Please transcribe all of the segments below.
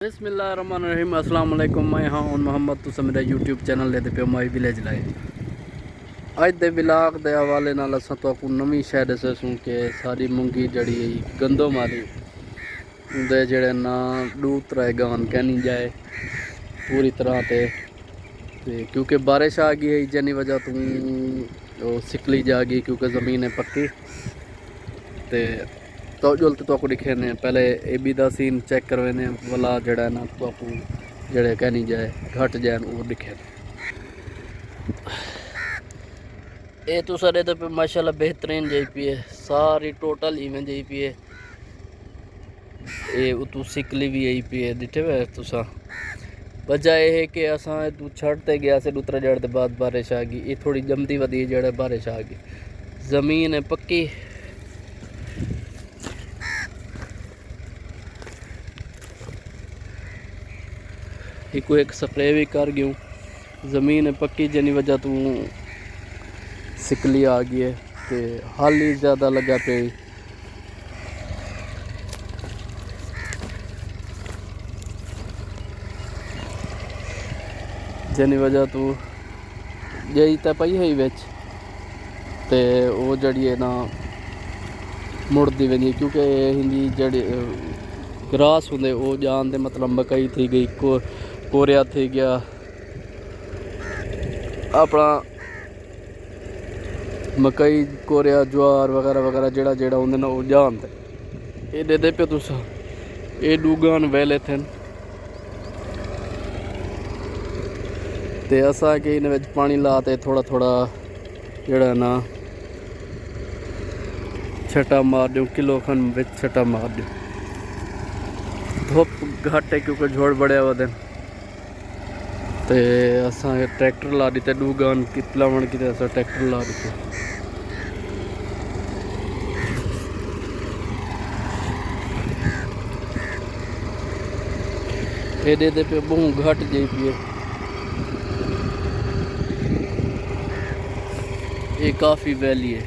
बिस्मिल्लाहिर्रहमानिर्रहीम अस्सलाम वालेकुम। मैं हाँ हूँ मोहम्मद, तुस मेरा यूट्यूब चैनल लेते पे माई विलेज लाइफ। अज दे विलाग दे हवाले नाल असां तुहानू नवीं शै दस्सूं कि सारी मुंगी जड़ी गंदम वाली उंदे जेड़े ना दू त्रै गान कहनी जाए पूरी तरह ते क्योंकि बारिश आ गई है जनी वजह तू सिकली जा गई क्योंकि ज़मीन है पक्की। तो जुलते तो दिखे ने पहले ए बी दा सीन चेक करवाने वाला जड़ा ना तो जड़े कहनी जाए घट जाए वो दिखे। ये तो सारे तो पे माशाल्लाह बेहतरीन जाई पी है सारी टोटल इवें जाई पी है। ये तू सिकली भी आई पी है दिखे वे तुसा। वजह यह है कि असा तू छड़ते गया से दूसरा जड़ के बाद बारिश आ गई। ये थोड़ी जमती वधी जड़ बारिश आ गई जमीन है पक्की। एक स्प्रे भी कर गयूँ ज़मीन है पक्की जनी वजह तू सिकली आ गई है तो हल ही ज़्यादा लगा पे। जनी वजह तू जई तो पई है बिच ते वो जड़ी है ना मुड़ती वी क्योंकि हिंदी जड़ी ग्रास होंगे वो जान दे मतलब मकई थी गई कोरिया थी गया अपना मकई कोरिया ज्वार वगैरह वगैरह जेड़ा जेड़ा होंगे ना वो जान दे ये दे पे तुस ये डूगान वेले थे ते असा कि इन विच पानी लाते थोड़ा थोड़ा जड़ा ना छटा मार दूँ किलो खन विच छटा मार दूँ। धुप घट है क्योंकि झोड़ बड़े वा दिन ते असा ट्रैक्टर ला दी डूगान की लावण की असा ट्रैक्टर ला दी। एडे दे पे बहु घट जाई पी है ये काफ़ी वैली है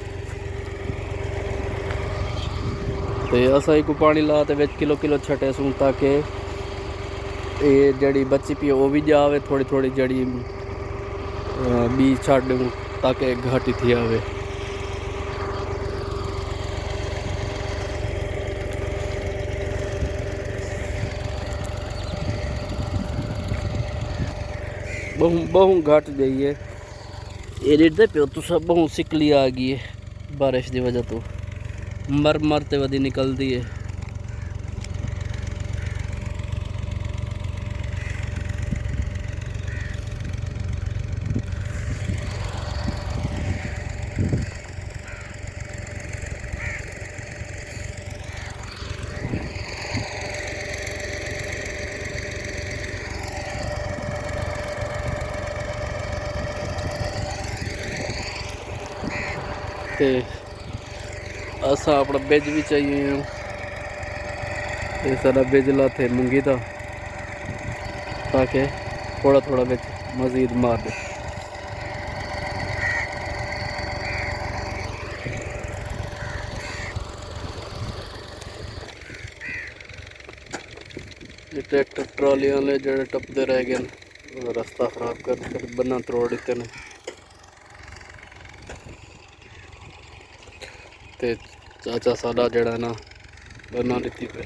तो असा को पानी ला तो किलो किलो छटे सूँ ताकि ये जड़ी बची पी वो भी जावे थोड़ी थोड़ी जड़ी बी छड़ दूँ ताकि घट ही थी आवे। बहु बहु घट जाइए ये रेट पे तो सब बहु सिकली आ गई है बारिश की वजह तो मरते वधी निकलती है। ते असा अपना बिज भी चाहिए सारा बिज लाते मुंगी था ताकि थोड़ा थोड़ा बिच मजीद मार दे। ट्रैक्टर ट्राली वाले जड़े टपते रह गए रास्ता खराब कर बन्ना तोड़ दिते ने ते चाचा साडा जड़ा ना बना दी पे।